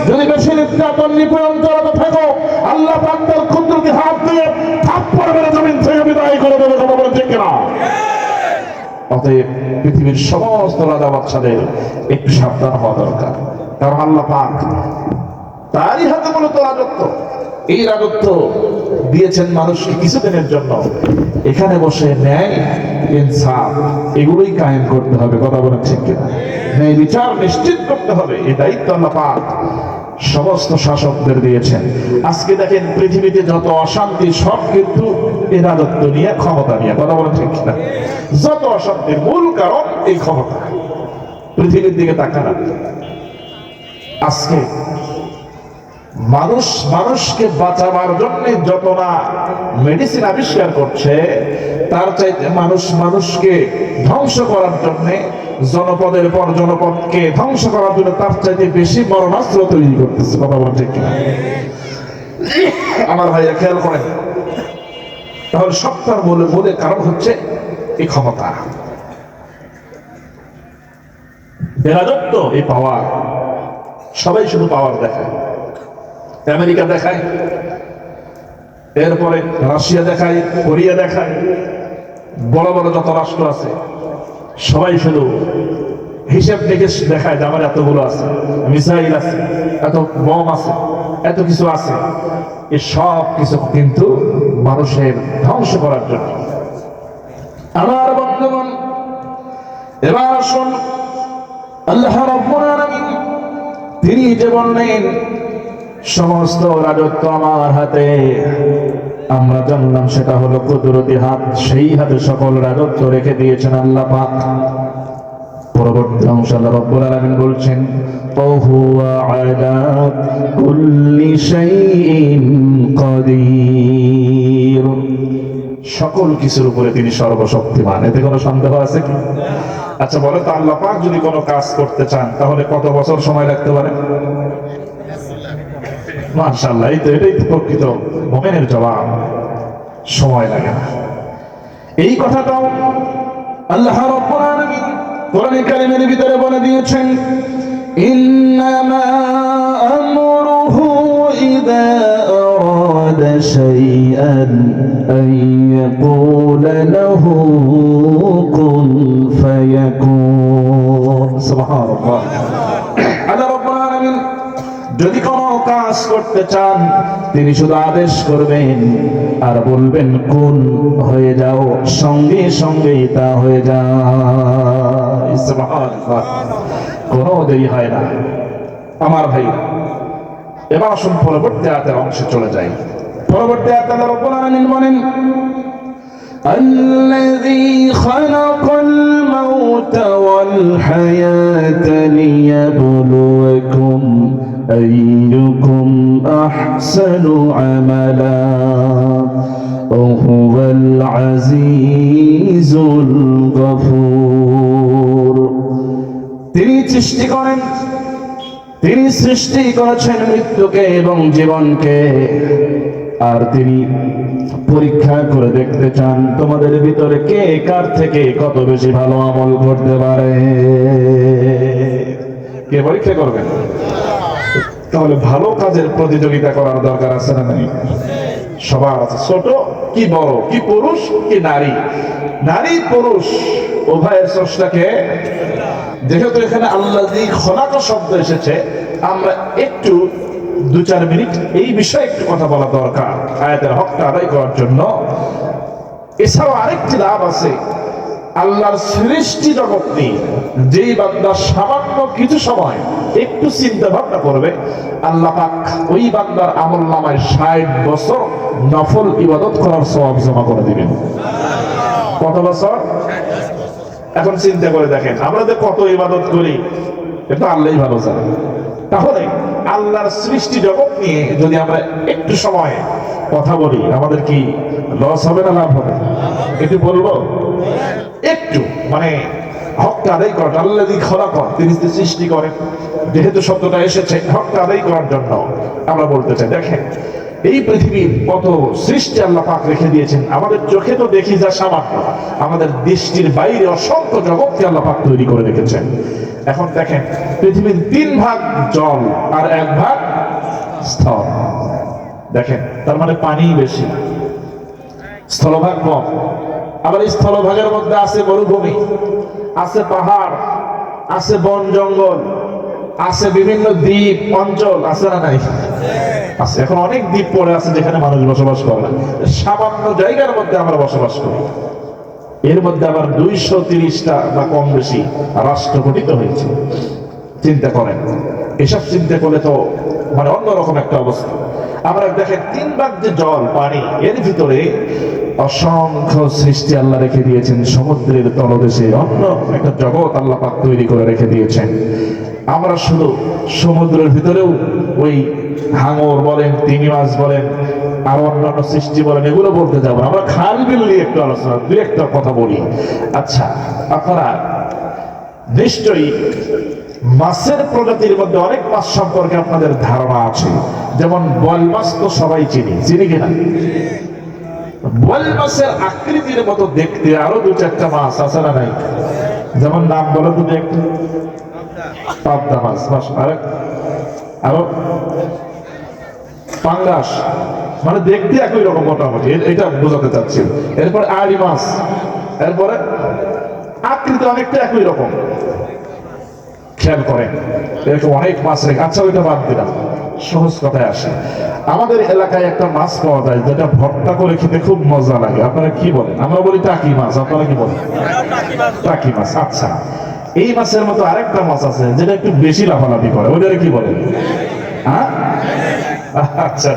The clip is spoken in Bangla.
যদি বেশি নির্যাতন নিপীড়ন চালাতে থাকো, আল্লাহ পাক তার কুদরতি হাত দিয়ে থাপ্পড় মেরে জমিন থেকে বিদায় করে দেবে। কথা বলেন ঠিক কিনা? অতএব পৃথিবীর সমস্ত রাজা বাদশাদের একটু সাবধান হওয়া দরকার, কারণ আল্লাহ পাক তারই হাতে মূলত রাজত্ব। এই রাজত্ব দিয়েছেন মানুষকে কিছুদিনের জন্য। এখানে বসে ন্যায় ইনসাফ এগুলোই কায়েম করতে হবে। কথা বলেন ঠিক কিনা? ন্যায় বিচার নিশ্চিত করতে হবে, এই দায়িত্ব আল্লাহ পাক সমস্ত শাসকদের দিয়েছেন। আজকে দেখেন পৃথিবীতে যত অশান্তি সব কিন্তু এই রাজত্ব নিয়ে, ক্ষমতা নিয়ে। কথা বলেন ঠিক কিনা? যত অশান্তির মূল কারণ এই ক্ষমতা। পৃথিবীর দিকে তাকান, আজকে মানুষকে বাঁচাবার জন্য যত না মেডিসিন আবিষ্কার করছে, তার চাইতে মানুষকে ধ্বংস করার জন্য, জনপদের পর জনপদকে ধ্বংস করার জন্য তার চাইতে বেশি মরণাস্ত্র তৈরি করতেছে। কথা বলেন ঠিক কিনা? আমার ভাইয়া খেয়াল করেন, তাহলে সবটার মূলে কারণ হচ্ছে এই ক্ষমতা, রাজত্ব, এই পাওয়ার। সবাই শুধু পাওয়ার দেখায়, আমেরিকা দেখায়, এরপরে রাশিয়া দেখায়, কোরিয়া দেখায়, বড় বড় যত রাষ্ট্র আছে সবাই শুধু হিসেব নিকেশ দেখায় যে আমার এতগুলো আছে, মিসাইল আছে, এত বম আছে, এত কিছু আছে। এই সব কিছু কিন্তু মানুষের ধ্বংস করার জন্য। আমার বন্ধুগণ, এবার আসুন, আল্লাহ রাব্বুল আলামিন তিনি যে বললেন সমস্ত রাজত্ব আমার হাতে, আমরা জানলাম সেটা হলো কুদরতি হাত। সেই হাতে সকল রাজত্ব রেখে দিয়েছেন আল্লাহ পাক। পরবর্তী অংশ আল্লাহ রাব্বুল আলামিন বলছেন, ওহুয়া আলা কুল্লি শাইইন কাদির, সকল কিছুর উপরে তিনি সর্বশক্তিমান। এতে কোনো সন্দেহ আছে কি? আচ্ছা বলে তো, আল্লাহ পাক যদি কোনো কাজ করতে চান তাহলে কত বছর সময় লাগতে পারে? মাশাআল্লাহ, এটাই তো প্রকৃত মুমিনের জবাব, সময় লাগে না। এই কথাটাও আল্লাহ রাব্বুল আলামিন কোরআনে কারীমের ভিতরে বলে দিয়েছেন, ইন্নামা আমরুহু ইযা আরাদা শাইআন আন ইয়াকুলা লাহু কুন ফায়াকুন। সুবহানাল্লাহ। আল্লাহ রাব্বুল আলামিন যদি কোনো কাজ করতে চান তিনি শুধু আদেশ করবেন আর বলবেন কুন, হয়ে যাও, সঙ্গে সঙ্গেই তা হয়ে যায়। সুবহানাল্লাহ, কোনো দেরি হয় না। আমার ভাই, এবার আসুন পরবর্তী আয়াতের অংশে চলে যাই। পরবর্তী আয়াতে আল্লাহ রাব্বুল আলামিন বলেন, الذي خلق الموت والحياة ليبلوكم أيكم أحسن عملا وهو العزيز الغفور। তিনি সৃষ্টি করেন, তিনি সৃষ্টি করেছেন মৃত্যুকে এবং জীবনকে, আর তিনি পরীক্ষা করে দেখতে চান তোমাদের ভিতরে কে কার থেকে কত বেশি ভালো আমল করতে পারে। কে পরীক্ষা করবেন? তাহলে ভালো কাজের প্রতিযোগিতা করার দরকার আছে না নাই? সবার আছে, ছোট কি বড়, কি পুরুষ কি নারী, নারী পুরুষ উভয়ের স্রষ্টাকে। যেহেতু এখানে আল্লাযী খলাকা শব্দ এসেছে, আমরা একটু 2-4 মিনিট এই বিষয়ে একটু কথা বলা দরকার আয়াতের হকটা আদায় করার জন্য। এছাড়াও আরেকটি লাভ আছে, আল্লাহর সৃষ্টি জগৎ নিয়ে যেই বান্দা সামান্য কিছু সময় একটু চিন্তা ভাবনা করবে, আল্লাহ পাক ওই বান্দার আমলনামায় 60 বছর নফল ইবাদত করার সওয়াব জমা করে দিবেন। কত বছর? এখন চিন্তা করে দেখেন, আমরা যে কত ইবাদত করি এটা আল্লাহই ভালো জানে। তাহলে আল্লাহর সৃষ্টি জগৎ নিয়ে যদি আমরা একটু সময় কথা বলি, আমাদের কি লস হবে না লাভ হবে? একটু বলবো, একটু মানে হকটা আদায় করা। আল্লাযী খলাকা, তিনি সৃষ্টি করেন, যেহেতু শব্দটা এসেছে হকটা আদায় করার জন্য আমরা বলতে চাই। দেখেন এই পৃথিবীর কত সৃষ্টি আল্লাহ পাক রেখে দিয়েছেন, আমাদের চোখে তো দেখি যা সামান্য, আমাদের দৃষ্টির বাইরে অসংখ্য জগৎকে আল্লাহ পাক তৈরি করে রেখেছেন। এখন দেখেন পৃথিবীর 3 ভাগ জল আর 1 ভাগ স্থল। দেখেন তার মানে পানি বেশি, স্থলভাগ কম। আবার এই স্থলভাগের মধ্যে আছে মরুভূমি, আছে পাহাড়, আছে বন জঙ্গল, আছে বিভিন্ন দ্বীপ অঞ্চল, আছে না নাই? আছে। এখন অনেক দ্বীপ পড়ে আছে যেখানে মানুষ বসবাস করে না। সামান্য জায়গার মধ্যে আমরা বসবাস করি। এর মধ্যে আবার 230টা বা কম বেশি রাষ্ট্র গঠিত হয়েছে। চিন্তা করেন, এসব চিন্তা করলে তো মানে অন্যরকম একটা অবস্থা। আমরা দেখেন 3 ভাগ যে জল পানি, এর ভিতরে অসংখ্য সৃষ্টি আল্লাহ রেখে দিয়েছেন। সমুদ্রের তলদেশে অন্য একটা জগৎ আল্লাহ পাক তৈরি করে রেখে দিয়েছেন। আমরা শুধু সমুদ্রের ভিতরেও ওই হাঙর বলেন, তিমি মাছ বলেন, আর অন্যান্য সৃষ্টি বলেন, এগুলো বলতে যাবো। আমরা খাল বিল নিয়ে একটু আলোচনা, দুই একটা কথা বলি। আচ্ছা, আপনারা নিশ্চয়ই মাছের প্রজাতির মধ্যে অনেক মাছ সম্পর্কে আপনাদের ধারণা আছে। যেমন বোয়াল মাছ তো সবাই চিনি কিনা? বোয়াল মাছের আকৃতির মতো দেখতে আরো 2-4টা মাছ আছে না নাই? যেমন নাম বলো তো দেখতে। পাবদা মাছ, আরো পাঙ্গাস, মানে দেখতে একই রকম মোটামুটি, এটা বোঝাতে চাচ্ছি। এরপরে আড়ি মাছ, এরপরে আকৃতি অনেকটা একই রকম। খেয়াল করেন এরকম অনেক মাছ রেখে। আচ্ছা, ওইটা বাদ দিলাম, সহজ কথায় আসে। আমাদের এলাকায় একটা মাছ পাওয়া যায় যেটা ভর্তা করে খেতে খুব মজা লাগে। আপনারা কি বলেন? আমরা বলি টাকি মাছ, আপনারা কি বলেন? টাকি মাছ। আচ্ছা, এই মাছের মতো আরেকটা মাছ আছে যেটা একটু বেশি লাফালাফি করে, ওইটারে কি বলেন? হ্যাঁ, আচ্ছা।